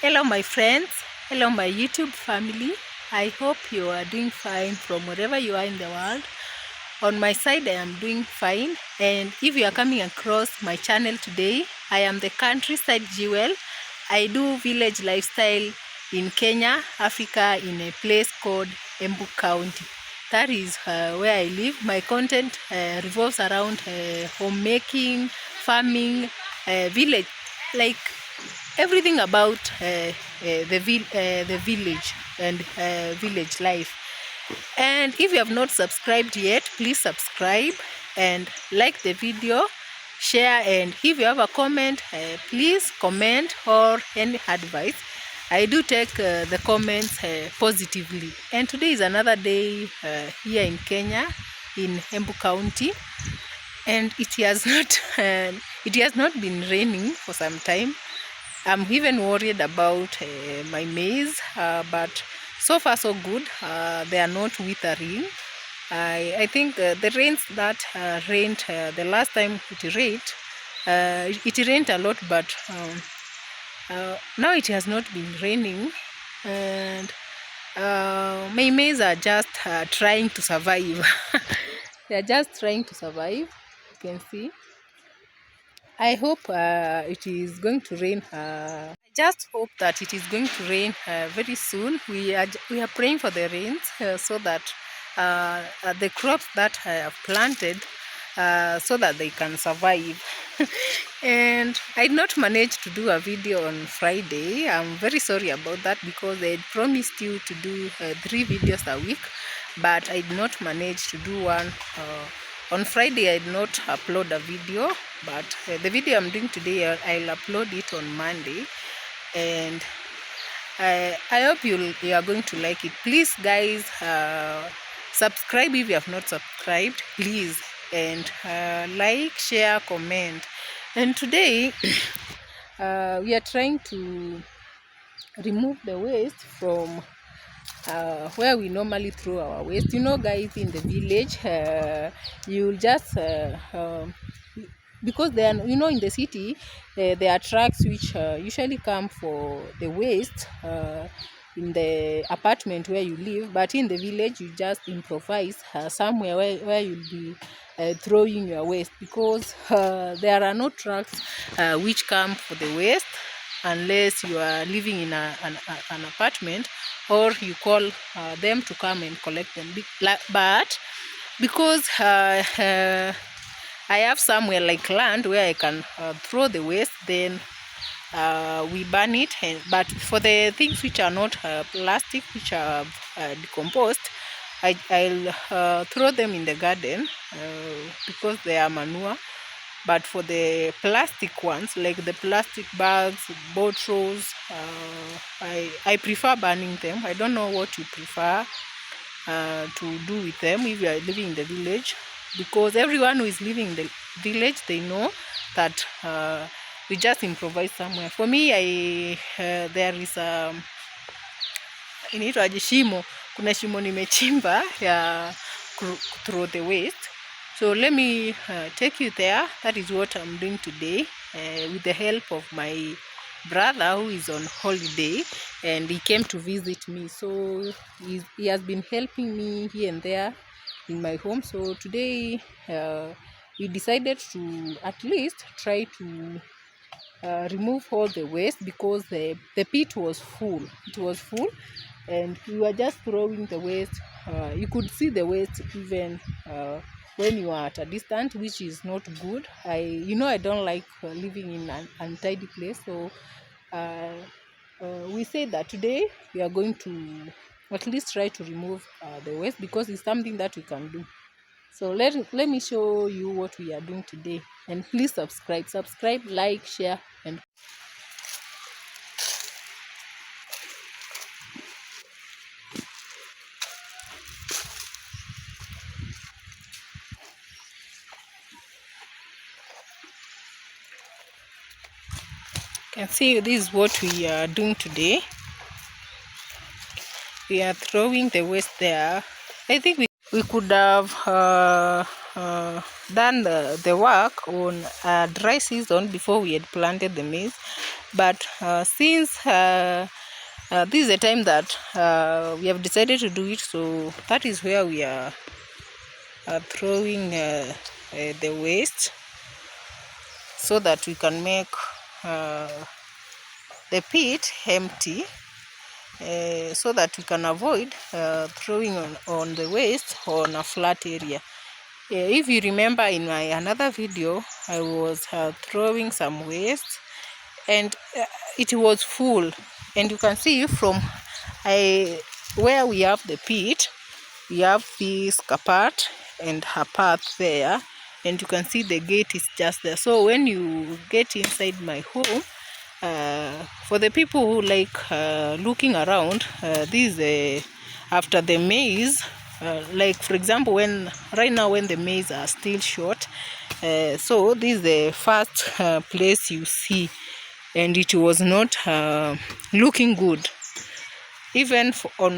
Hello my friends, hello my YouTube family. I hope you are doing fine from wherever you are in the world. On my side I am doing fine, and if you are coming across my channel today, I am the countryside jewel. I do village lifestyle in Kenya, Africa, in a place called Embu County. That is where I live. My content revolves around homemaking, farming, village, like everything about the village and village life. And if you have not subscribed yet, please subscribe and like the video, share, and if you have a comment, please comment or any advice. I do take the comments positively. And today is another day here in Kenya, in Embu County, and it has not been raining for some time. I'm even worried about my maize, but so far so good. They are not withering. I think the rains that rained the last time it rained a lot, but now it has not been raining, and my maize are just trying to survive. They are just trying to survive. You can see. I hope it is going to rain. I just hope that it is going to rain very soon. We are praying for the rains so that the crops that I have planted, so that they can survive. And I did not manage to do a video on Friday. I'm very sorry about that, because I had promised you to do 3 videos a week, but I did not manage to do one. On Friday I did not upload a video, but the video I'm doing today, I'll upload it on Monday, and I hope you are going to like it. Please guys, subscribe if you have not subscribed, please, and like, share, comment. And today we are trying to remove the waste from where we normally throw our waste. You know guys, in the village you'll just because they are, in the city there are trucks which usually come for the waste in the apartment where you live, but in the village you just improvise somewhere where you'll be throwing your waste, because there are no trucks which come for the waste unless you are living in an apartment, or you call them to come and collect them. But because I have somewhere like land where I can throw the waste, then we burn it. But for the things which are not plastic, which are decomposed, I'll throw them in the garden because they are manure. But for the plastic ones, like the plastic bags, bottles, I prefer burning them. I don't know what you prefer to do with them if you are living in the village, because everyone who is living in the village, they know that we just improvise somewhere. For me, there is inaitwaje, shimo. Kuna shimo nimechimba ya throw the waste. So let me take you there. That is what I'm doing today with the help of my brother who is on holiday, and he came to visit me. So he has been helping me here and there in my home. So today we decided to at least try to remove all the waste, because the pit was full. It was full, and we were just throwing the waste. You could see the waste even when you are at a distance, which is not good. I don't like living in an untidy place. So we say that today we are going to at least try to remove the waste, because it's something that we can do. So let me show you what we are doing today, and please subscribe, like, share, and can see this is what we are doing today. We are throwing the waste there. I think we could have done the work on dry season before we had planted the maize, but since this is the time that we have decided to do it, so that is where we are throwing the waste so that we can make the pit empty, so that we can avoid throwing on the waste on a flat area. If you remember in my another video, I was throwing some waste, and it was full, and you can see from where we have the pit, we have this carpet and a path there, and you can see the gate is just there. So when you get inside my home, for the people who like looking around, this is after the maize, like for example, when right now when the maize are still short, so this is the first place you see, and it was not looking good. Even for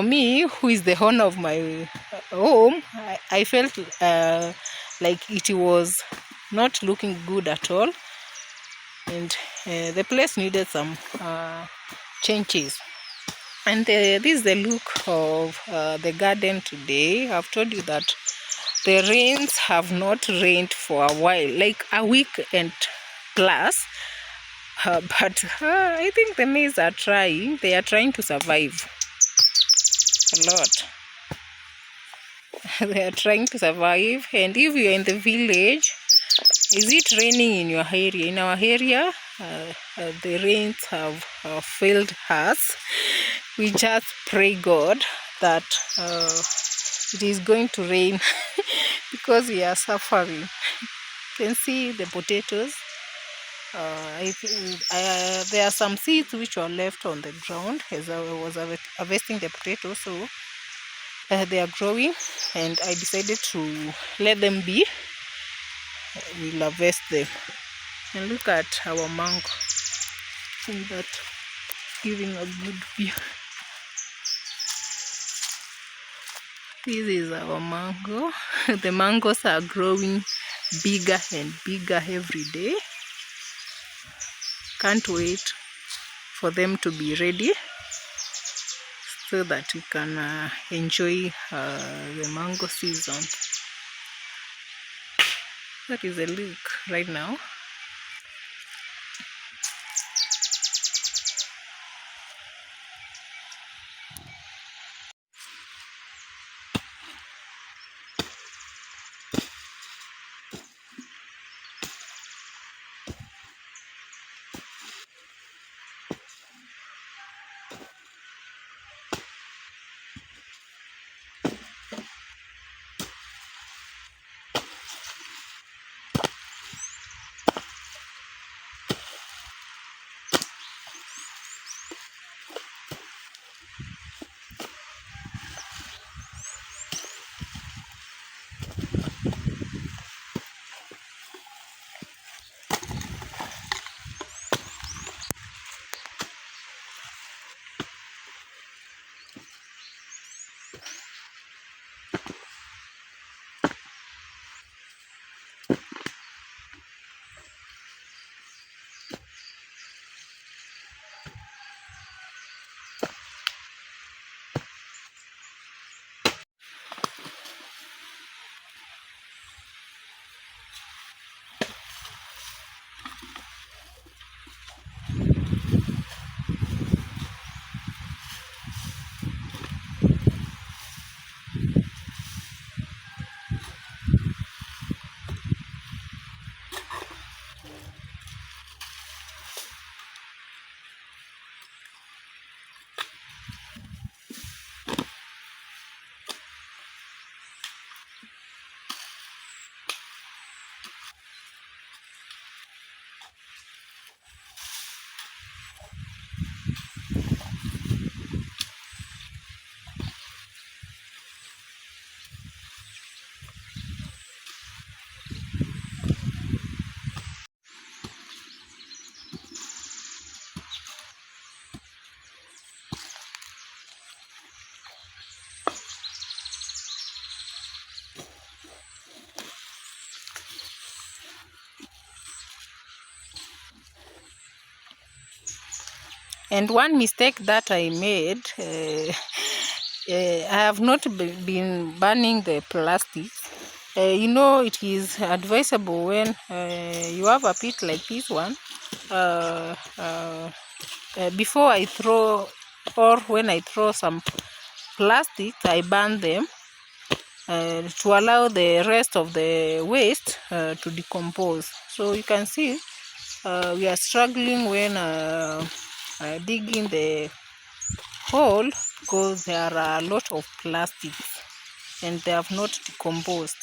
me, who is the owner of my home, I felt like it was not looking good at all, and the place needed some changes. And this is the look of the garden today. I've told you that the rains have not rained for a while, like a week and plus, but I think the maize are trying. They are trying to survive a lot. They are trying to survive. And if you are in the village, is it raining in your area? In our area, the rains have failed us. We just pray God that it is going to rain because we are suffering. You can see the potatoes. There are some seeds which were left on the ground as I was harvesting the potatoes, so they are growing, and I decided to let them be. We'll harvest them. And look at our mango. Isn't that giving a good view? This is our mango. The mangoes are growing bigger and bigger every day. Can't wait for them to be ready so that we can enjoy the mango season. That is a look right now. And one mistake that I made, I have not been burning the plastics. You know, it is advisable when you have a pit like this one, before I throw, or when I throw some plastics, I burn them to allow the rest of the waste to decompose. So you can see we are struggling when digging the hole, because there are a lot of plastics and they have not decomposed.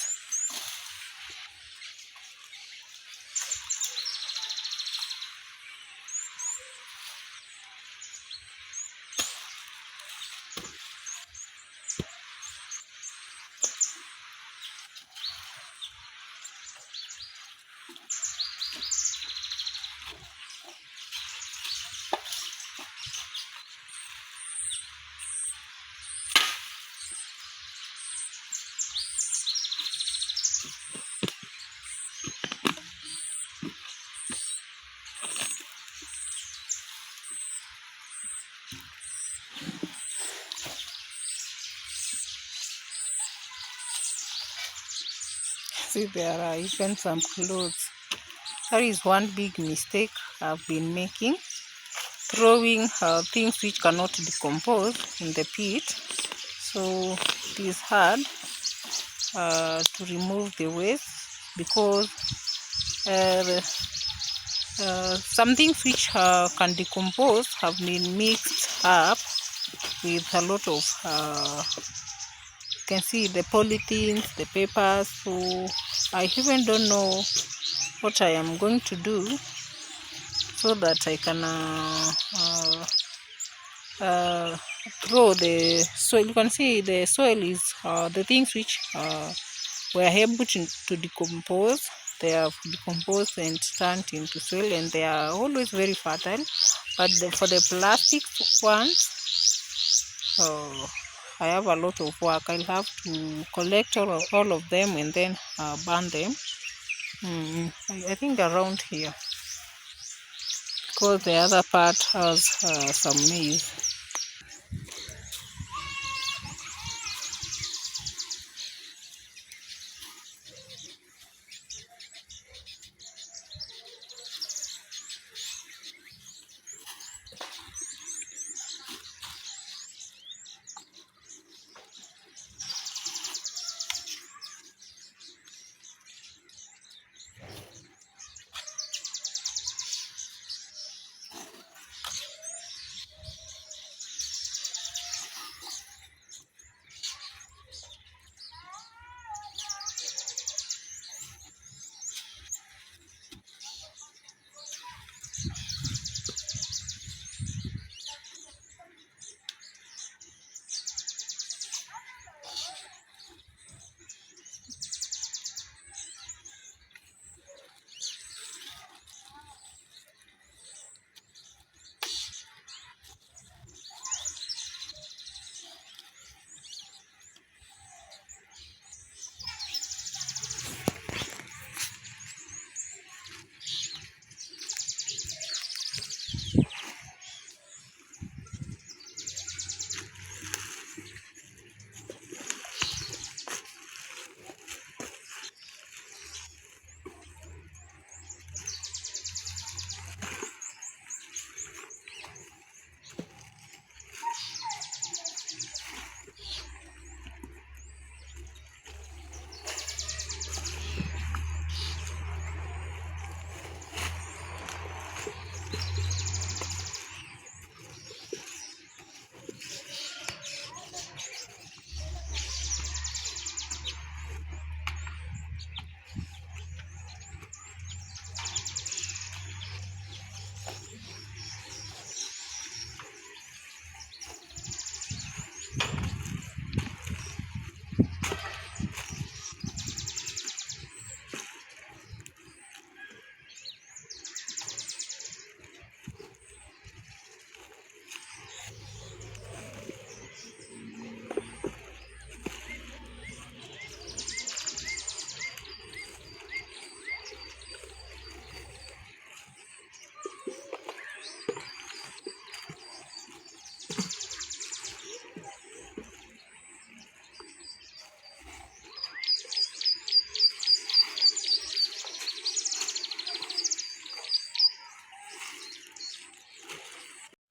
See, there are even some clothes. That is one big mistake I've been making, throwing things which cannot decompose in the pit. So it is hard to remove the waste, because some things which can decompose have been mixed up with a lot of you can see the polythenes, the papers. So I even don't know what I am going to do so that I can throw the soil. You can see the soil is the things which were able to decompose. They have decomposed and turned into soil, and they are always very fertile. But for the plastic ones, I have a lot of work. I'll have to collect all of them and then burn them. I think around here, because the other part has some maize.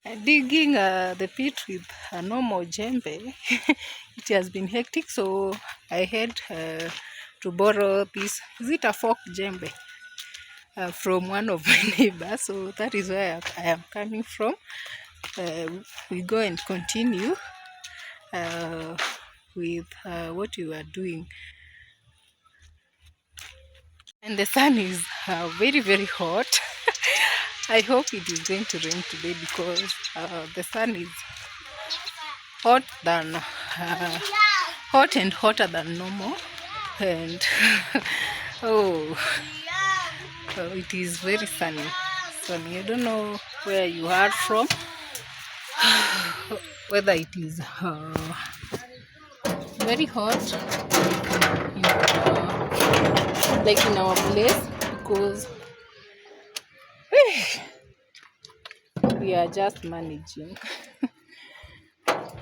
Digging the pit with a normal jembe, it has been hectic, so I had to borrow this, is it a fork jembe, from one of my neighbors. So that is where I am coming from. We go and continue with what we are doing. And the sun is very, very hot. I hope it is going to rain today because the sun is hot than hot and hotter than normal, and oh, it is very sunny. I don't know where you are from, whether it is very hot like in our place, because we are just managing.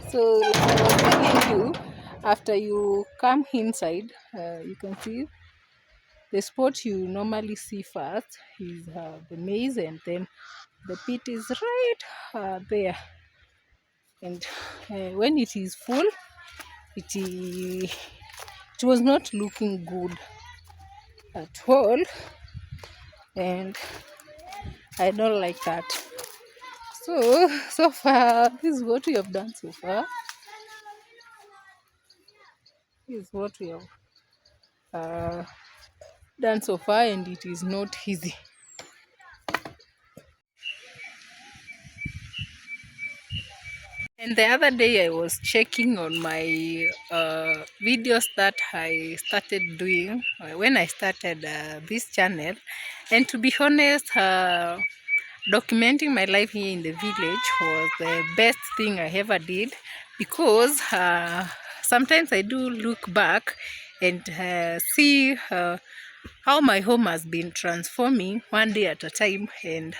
So like I was telling you, after you come inside, you can see the spot you normally see first is the maize, and then the pit is right there. And when it is full, it was not looking good at all, and I don't like that. So far, this is what we have done so far. This is what we have done so far, and it is not easy. And the other day I was checking on my videos that I started doing when I started this channel, and to be honest, documenting my life here in the village was the best thing I ever did, because sometimes I do look back and see how my home has been transforming one day at a time, and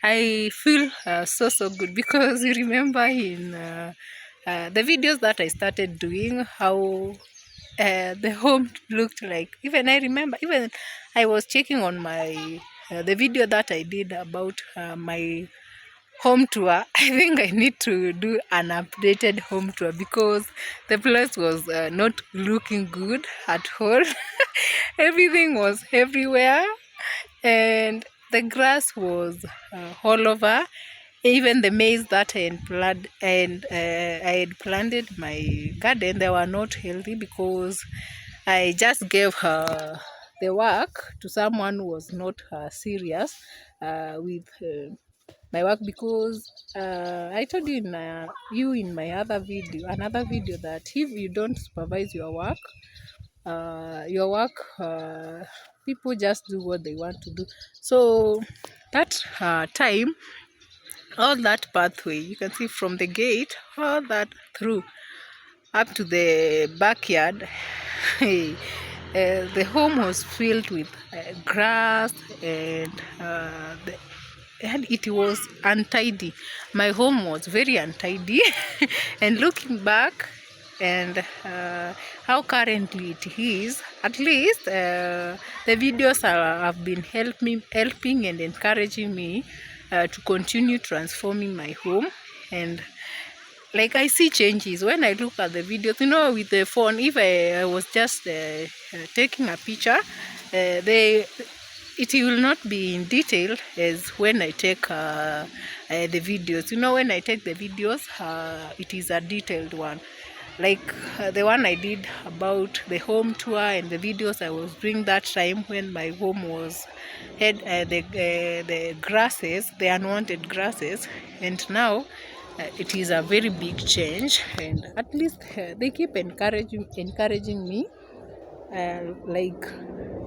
I feel so good, because you remember in the videos that I started doing, how the home looked like. Even I remember, even I was checking on my the video that I did about my home tour. I think I need to do an updated home tour, because the place was not looking good at all. Everything was everywhere, and the grass was all over. Even the maize that I had planted my garden, they were not healthy, because I just gave the work to someone who was not serious with my work, because I told you in my other video, another video, that if you don't supervise your work, people just do what they want to do. So that time, all that pathway, you can see from the gate, all that through up to the backyard, the home was filled with grass, and it was untidy. My home was very untidy. And looking back, and how currently it is, at least the videos have been helping and encouraging me to continue transforming my home. And like, I see changes when I look at the videos, with the phone. If I was just taking a picture, it will not be in detail as when I take the videos. When I take the videos, it is a detailed one. Like the one I did about the home tour, and the videos I was doing that time when my home had the grasses, the unwanted grasses, and now it is a very big change. And at least they keep encouraging me, like,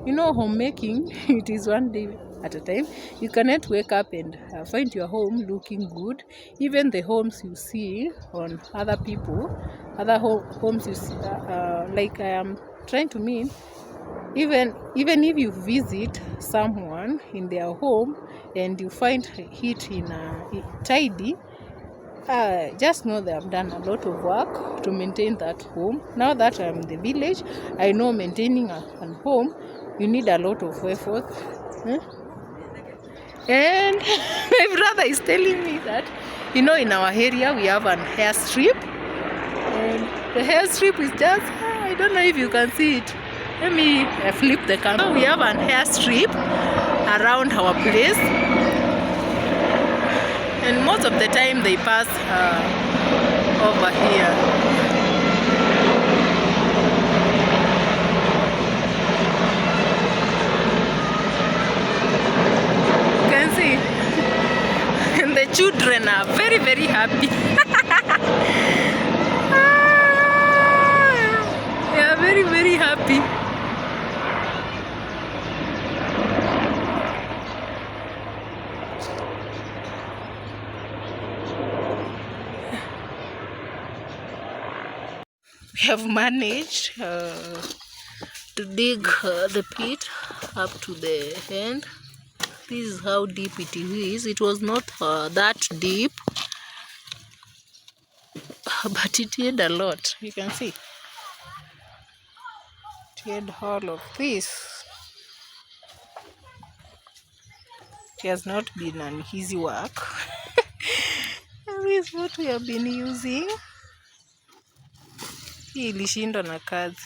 homemaking, it is one day at a time. You cannot wake up and find your home looking good. Even the homes you see on other people, homes you see, like I am trying to mean, even if you visit someone in their home and you find it in tidy, just know they have done a lot of work to maintain that home. Now that I'm in the village, I know maintaining a home, you need a lot of effort. And my brother is telling me that, you know, in our area we have an hair strip, and the hair strip is just, I don't know if you can see it. Let me flip the camera. We have an hair strip around our place, and most of the time they pass over here. And the children are very, very happy. They are very, very happy. We have managed to dig the pit up to the end. This is how deep it is. It was not that deep, but it had a lot. You can see it had all of this. It has not been an easy work. This is what we have been using. Hii ilishindwa na kazi.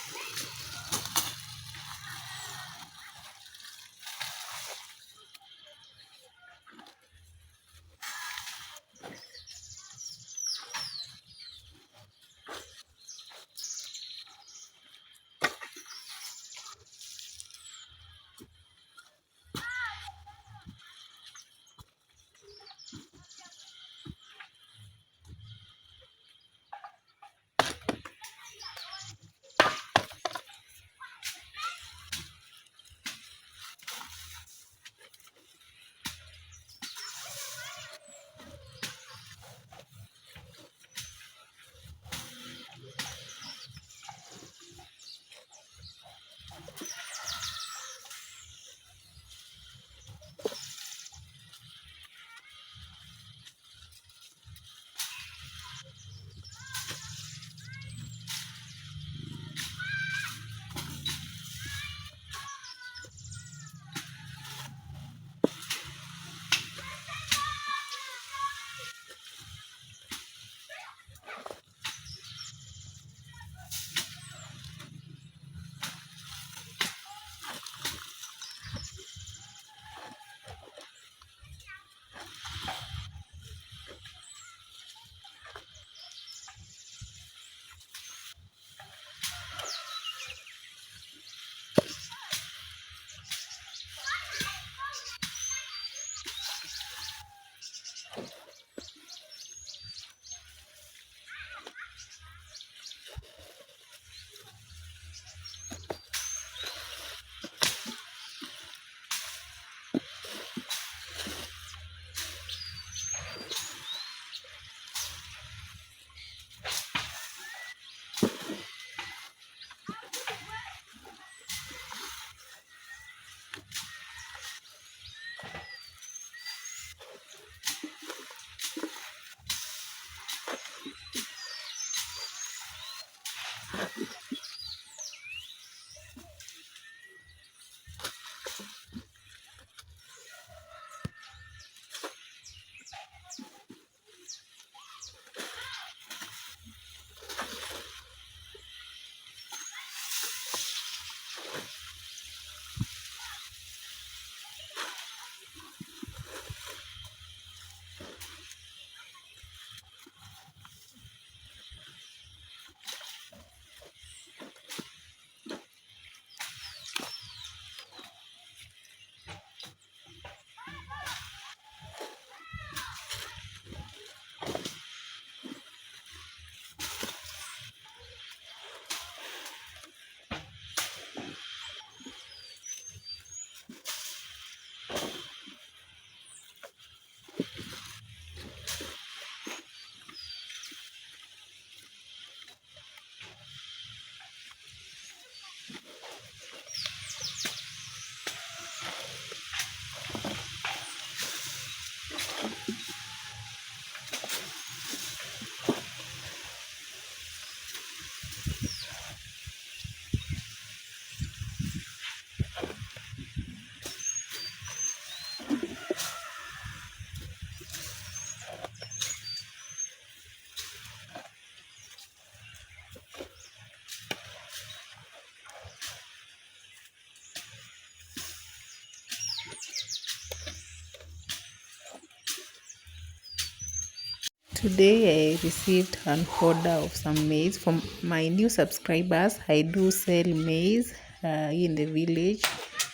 Today I received an order of some maize from my new subscribers. I do sell maize in the village.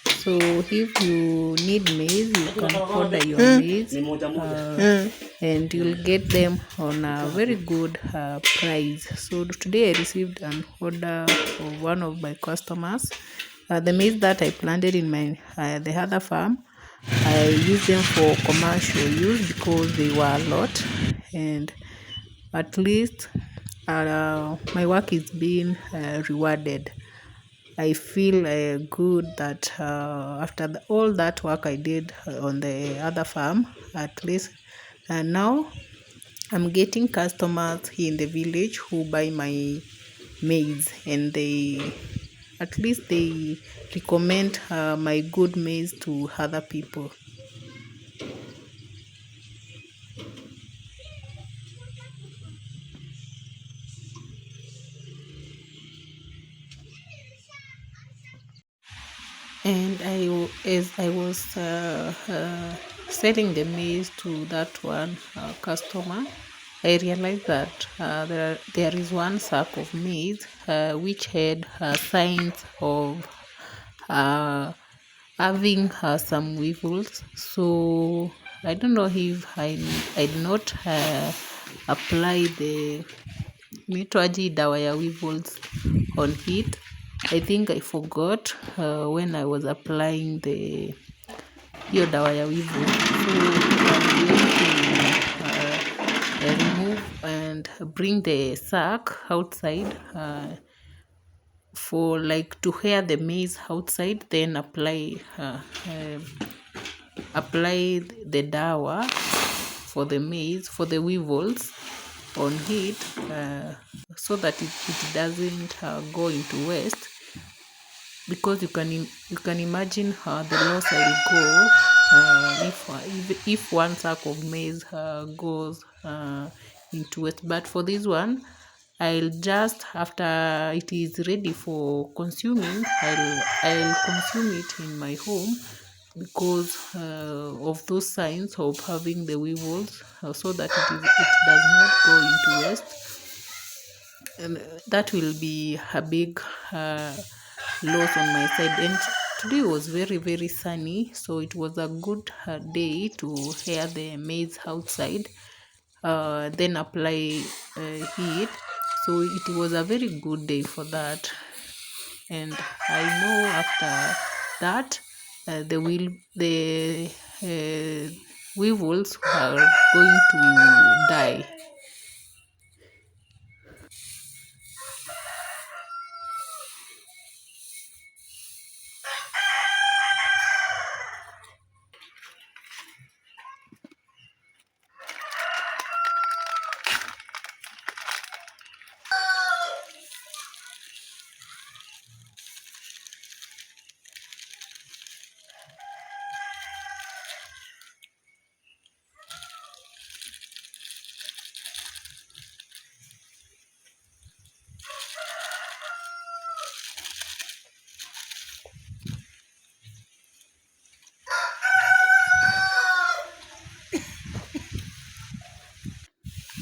So if you need maize, you can order your maize and you'll get them on a very good price. So today I received an order of one of my customers. The maize that I planted in my the other farm, I used them for commercial use because they were a lot, and at least my work is being rewarded. I feel good that after all that work I did on the other farm, at least now I'm getting customers here in the village who buy my maize, and they at least they recommend my good maize to other people. And as I was selling the maize to that one customer, I realized that there is one sack of maize which had signs of uh, having some weevils. So I don't know if I did not apply the mitwaji dawa ya weevils on it. I think I forgot when I was applying the hiyo dawa ya weevil. So I'm going to remove and bring the sack outside for like to hair the maize outside, then apply the dawa for the maize, for the weevils on it, so that it doesn't go into waste, because you can imagine the loss I will go if one sack of maize goes into waste. But for this one, I'll just, after it is ready for consuming, I'll consume it in my home, because of those signs of having the weevils, so that it does not go into waste. And that will be a big loss on my side. And today was very sunny, so it was a good day to hair the maize outside, then apply heat. So it was a very good day for that. And I know after that the weevils are going to die.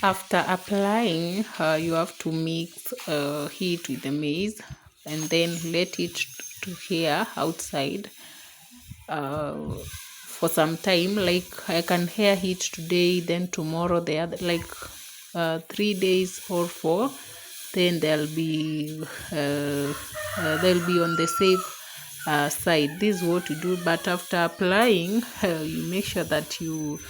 After applying, you have to mix heat with the maize, and then let it to hair outside for some time. Like I can hair it today, then tomorrow the other, like 3 days or 4. Then they'll be on the safe side. This is what you do. But after applying, you make sure that you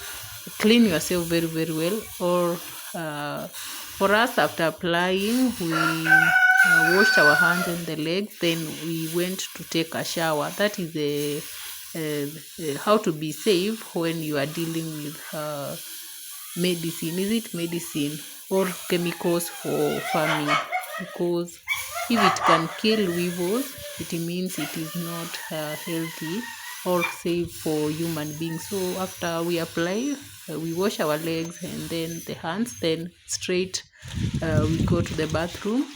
clean yourself very well. Or for us, after applying, we washed our hands and the legs, then we went to take a shower. That is how to be safe when you are dealing with medicine. Is it medicine or chemicals for farming? Because if it can kill weevils, it means it is not healthy or safe for human beings. So after we apply, we wash our legs and then the hands, then straight we go to the bathroom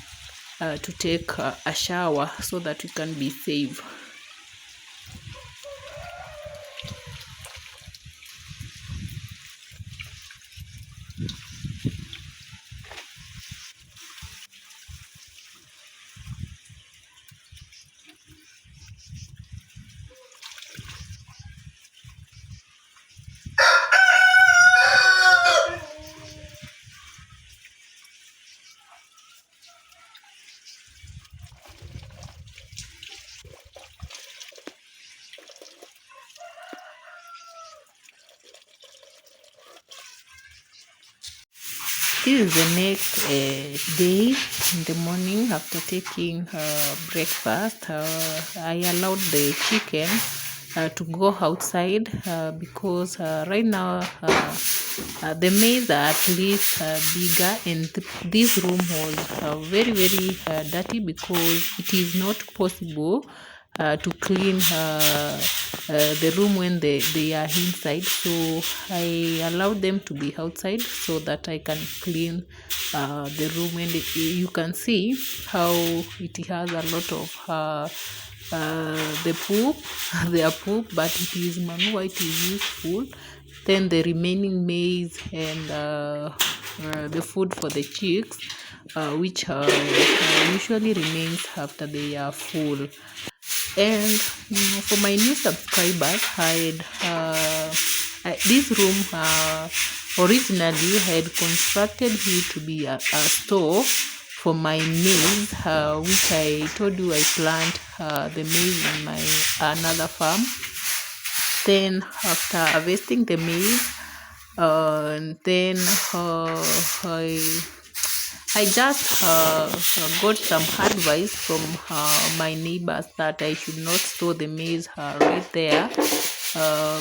to take a shower, so that we can be safe. This is the next day in the morning after taking breakfast. I allowed the chicken to go outside because right now the maize are at least bigger, and this room was very dirty because it is not possible to clean the room when they are inside. So I allowed them to be outside so that I can clean the room, and you can see how it has a lot of the poop their poop, but it is manure, it is useful. Then the remaining maize and the food for the chicks, which usually remains after they are full. And for my new subscribers, this room originally I had constructed it to be a store for my maize, which I told you I plant the maize in my another farm. Then after harvesting the maize, then I just got some advice from my neighbors that I should not store the maize right there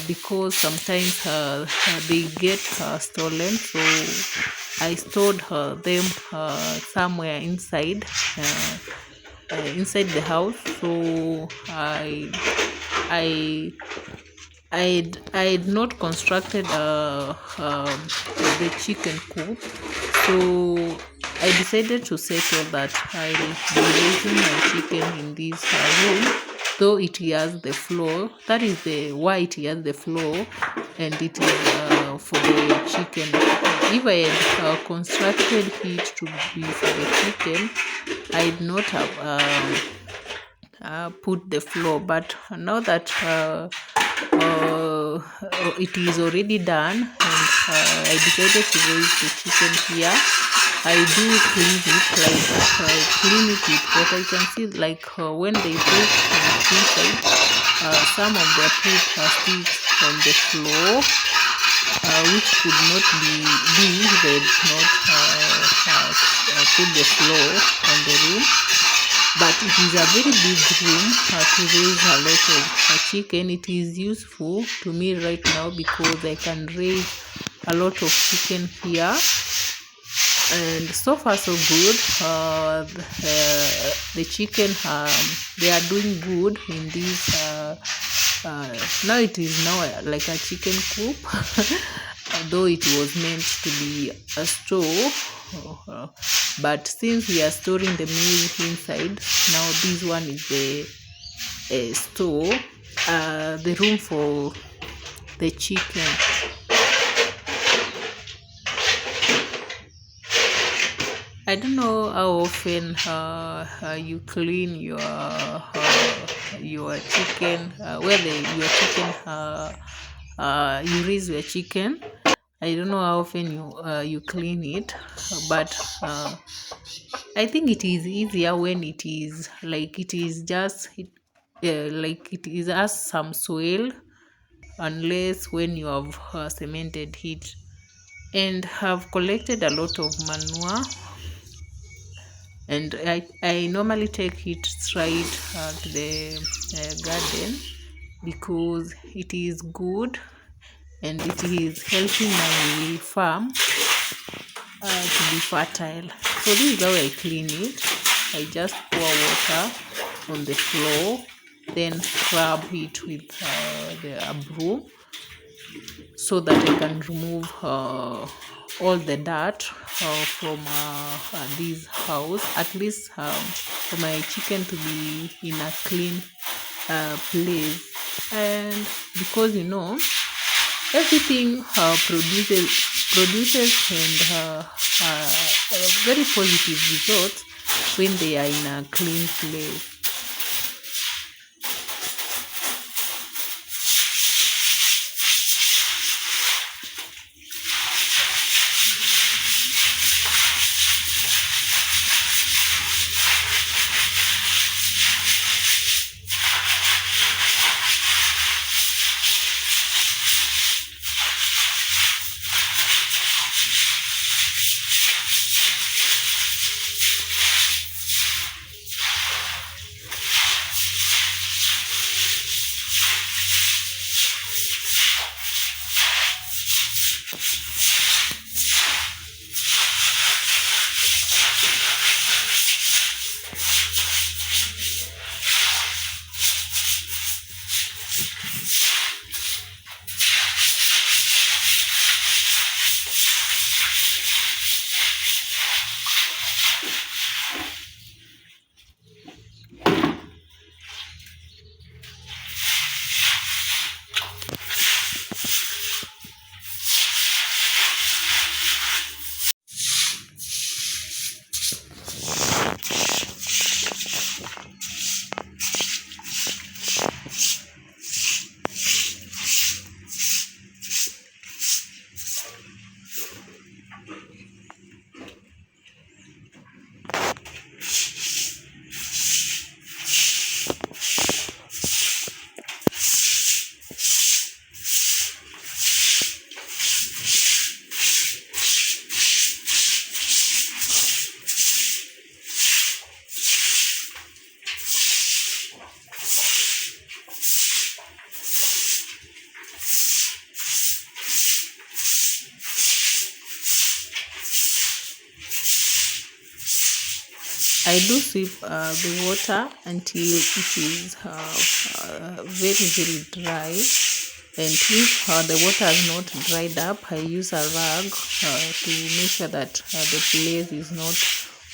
because sometimes they get stolen. So I stored them somewhere inside inside the house. So I had not constructed the chicken coop, so I decided to settle that I will be raising my chicken in this room, though it has the floor. That is the why it has the floor, and it is for the chicken. If I had constructed it to be for the chicken, I would not have put the floor. But now that it is already done, and I decided to raise the chicken here. I do clean it, clean it with what I can see, like when they poop inside, some of their poop sticks on the floor, which could not be if they did not put the floor on the room. But it is a very big room to raise a lot of chicken. It is useful to me right now because I can raise a lot of chicken here. And so far so good. The chicken, they are doing good in this. Now it is now like a chicken coop, though it was meant to be a store. But since we are storing the maize inside, now this one is the store, the room for the chicken. I don't know how often you clean your chicken, your chicken you raise your chicken. I don't know how often you clean it, but I think it is easier when it is like it is just like it is as some soil, unless when you have cemented it. And have collected a lot of manure, and I normally take it straight to the garden because it is good and it is helping my farm to be fertile. So this is how I clean it. I just pour water on the floor, then scrub it with the broom so that I can remove all the dirt from this house, at least for my chicken to be in a clean place. And because everything produces and very positive results when they are in a clean place. I do sweep the water until it is very dry. And if the water has not dried up, I use a rag to make sure that the place is not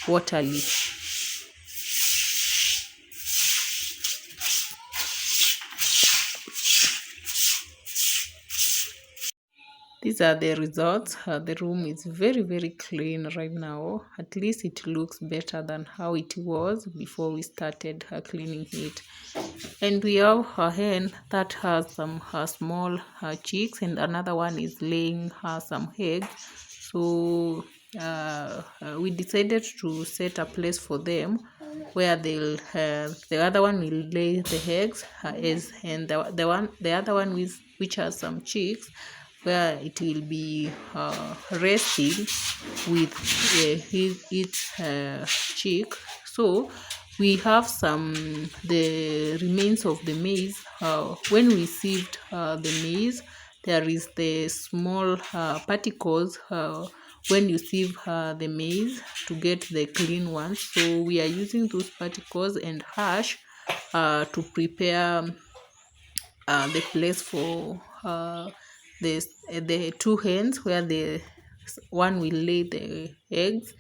watery. These are the results. The room is very clean right now. At least it looks better than how it was before we started cleaning it. And we have a hen that has some small chicks, and another one is laying some eggs. So we decided to set a place for them where they'll the other one will lay the eggs and the other one which has some chicks, where it will be resting with its chick. So we have the remains of the maize. When we sieved the maize, there is the small particles when you sieve the maize to get the clean ones. So we are using those particles and ash to prepare the place for the two hens, where the one will lay the eggs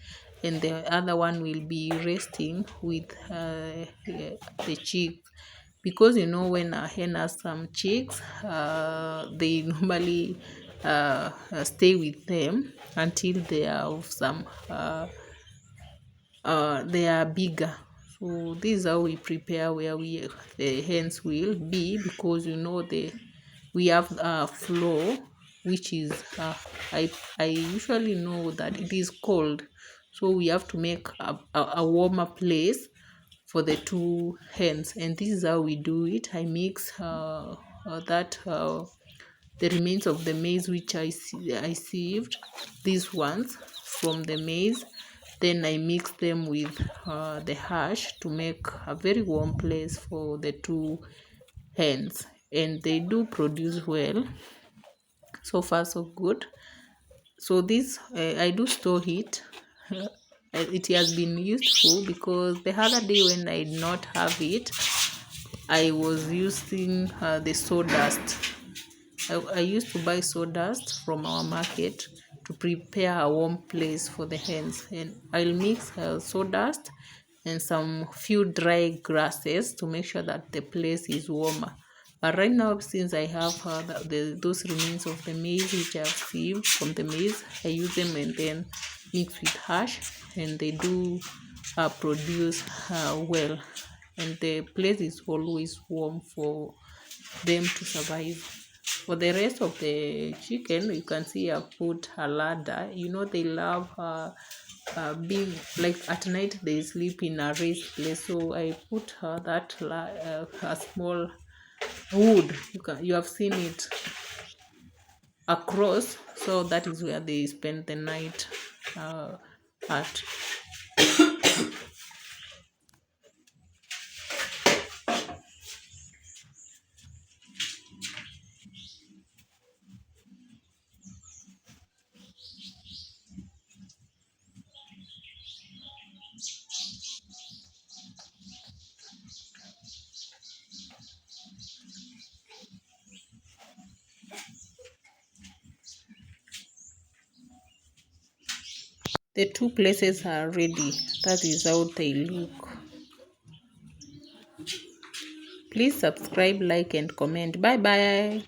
and the other one will be resting with the chicks. Because when a hen has some chicks, they normally stay with them until they are of some they are bigger. So this is how we prepare where the hens will be, because we have a floor which is I usually know that it is cold, so we have to make a warmer place for the two hens, and this is how we do it. I mix the remains of the maize which I sieved, these ones from the maize, then I mix them with the ash to make a very warm place for the two hens, and they do produce well. So far so good. So this I do store it. It has been useful, because the other day when I did not have it, I was using the sawdust. I used to buy sawdust from our market to prepare a warm place for the hens, and I'll mix sawdust and some few dry grasses to make sure that the place is warmer. But right now, since I have those remains of the maize which I've sieved from the maize, I use them and then mix with ash, and they do produce well, and the place is always warm for them to survive. For the rest of the chicken, you can see I put a ladder. They love being like at night they sleep in a raised place, so I put a small wood. You have seen it across, so that is where they spend the night at. The two places are ready. That is how they look. Please subscribe, like, and comment. Bye bye.